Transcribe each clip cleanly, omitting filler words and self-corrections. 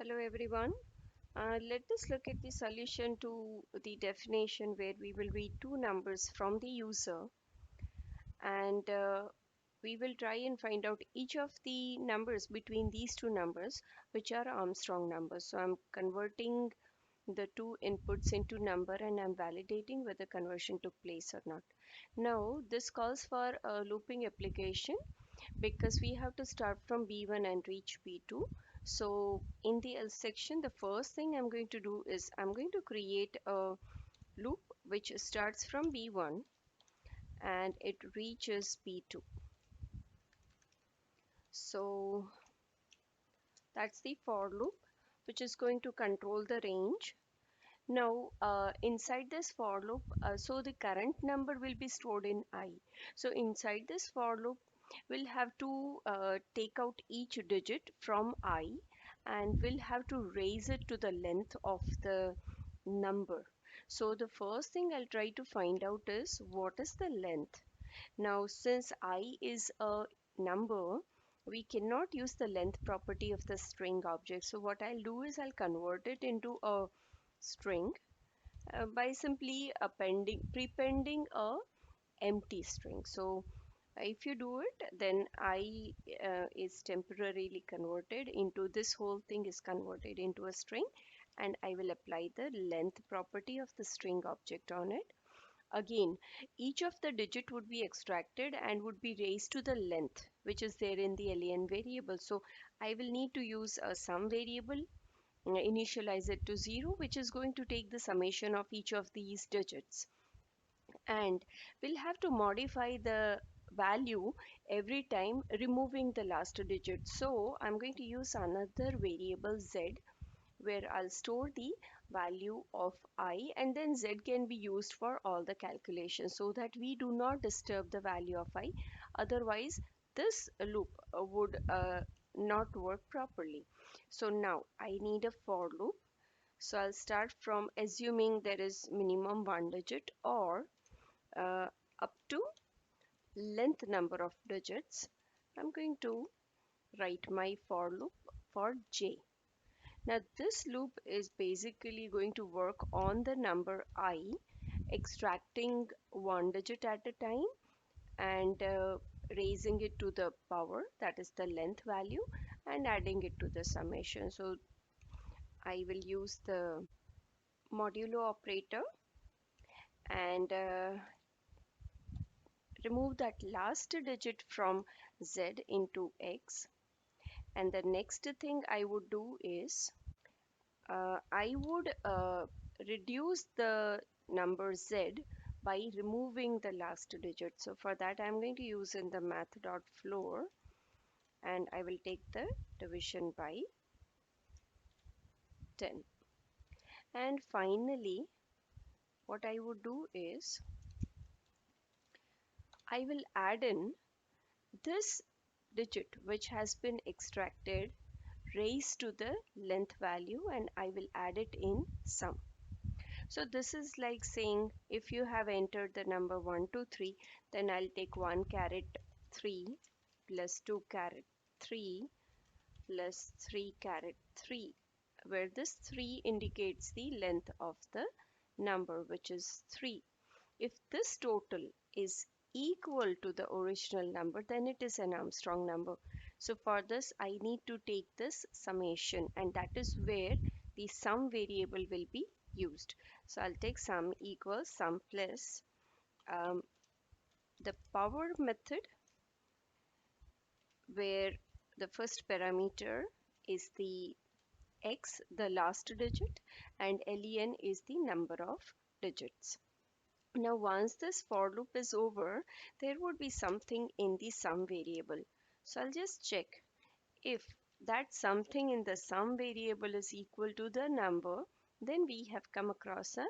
Hello everyone. Let us look at the solution to the definition where we will read two numbers from the user and we will try and find out each of the numbers between these two numbers which are Armstrong numbers. So I'm converting the two inputs into number and I'm validating whether conversion took place or not. Now this calls for a looping application because we have to start from B1 and reach B2. So in the else section, the first thing I'm going to do is I'm going to create a loop which starts from B1 and it reaches B2. So that's the for loop which is going to control the range. Now, inside this for loop, so the current number will be stored in I. So inside this for loop, we'll have to take out each digit from I and we'll have to raise it to the length of the number. So the first thing I'll try to find out is what is the length. Now, since I is a number, we cannot use the length property of the string object. So what I'll do is I'll convert it into a string by simply prepending a empty string. So if you do it, then I is temporarily converted into this whole thing is converted into a string, and I will apply the length property of the string object on it. Again, each of the digit would be extracted and would be raised to the length which is there in the len variable. So I will need to use a sum variable, initialize it to 0, which is going to take the summation of each of these digits. And we'll have to modify the value every time removing the last digit. So I'm going to use another variable z where I'll store the value of I, and then z can be used for all the calculations so that we do not disturb the value of I. Otherwise, this loop would not work properly. So now I need a for loop. So I'll start from assuming there is minimum one digit or up to length number of digits. I'm going to write my for loop for j. Now this loop is basically going to work on the number I, extracting one digit at a time and raising it to the power, that is the length value, and adding it to the summation. So I will use the modulo operator and remove that last digit from z into x. And the next thing I would do is I would reduce the number z by removing the last digit. So for that I'm going to use in the math.floor and I will take the division by 10. And finally what I would do is I will add in this digit which has been extracted raised to the length value, and I will add it in sum. So this is like saying if you have entered the number 1, 2, 3, then I'll take 1 caret 3 plus 2 caret 3 plus 3 caret 3, where this 3 indicates the length of the number, which is 3. If this total is equal to the original number, then it is an Armstrong number. So for this, I need to take this summation, and that is where the sum variable will be used. So I'll take sum equals sum plus the power method, where the first parameter is the x, the last digit, and len is the number of digits. Now once this for loop is over, there would be something in the sum variable. So I'll just check if that something in the sum variable is equal to the number, then we have come across a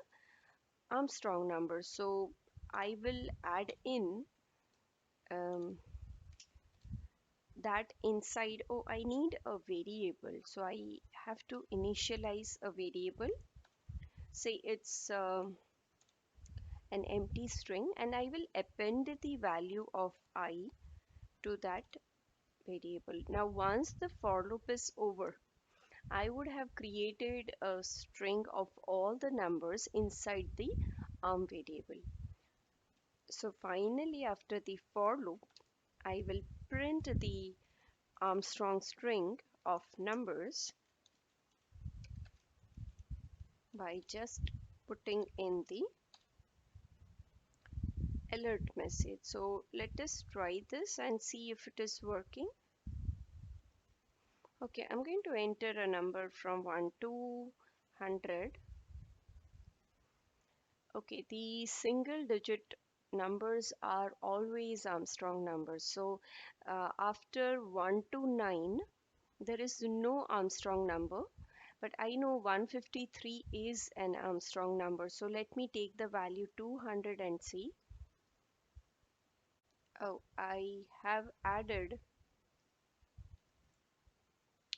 Armstrong number. So I will add in that inside. Oh, I need a variable, so I have to initialize a variable. Say it's an empty string, and I will append the value of I to that variable. Now once the for loop is over, I would have created a string of all the numbers inside the variable. So finally, after the for loop, I will print the Armstrong string of numbers by just putting in the alert message. So let us try this and see if it is working. Okay, I'm going to enter a number from 1 to 100. Okay, the single digit numbers are always Armstrong numbers. So after 1 to 9, there is no Armstrong number, but I know 153 is an Armstrong number. So let me take the value 200 and see. Oh, I have added.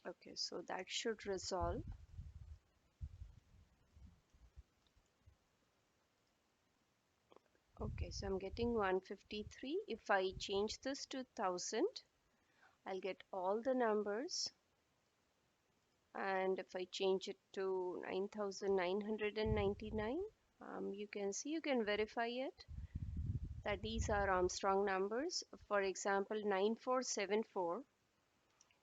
Okay, so that should resolve. Okay, so I'm getting 153. If I change this to 1000, I'll get all the numbers. And if I change it to 9999, you can see, you can verify it that these are Armstrong numbers. For example, 9474.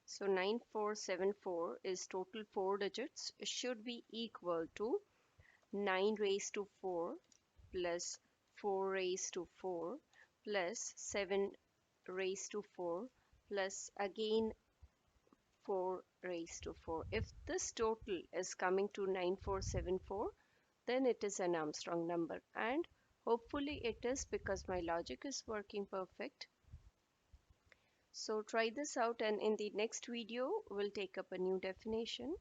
So 9474 is total 4 digits. It should be equal to 9 raised to 4 plus 4 raised to 4 plus 7 raised to 4 plus again 4 raised to 4. If this total is coming to 9474, then it is an Armstrong number. And hopefully it is, because my logic is working perfect. So try this out, and in the next video, we'll take up a new definition.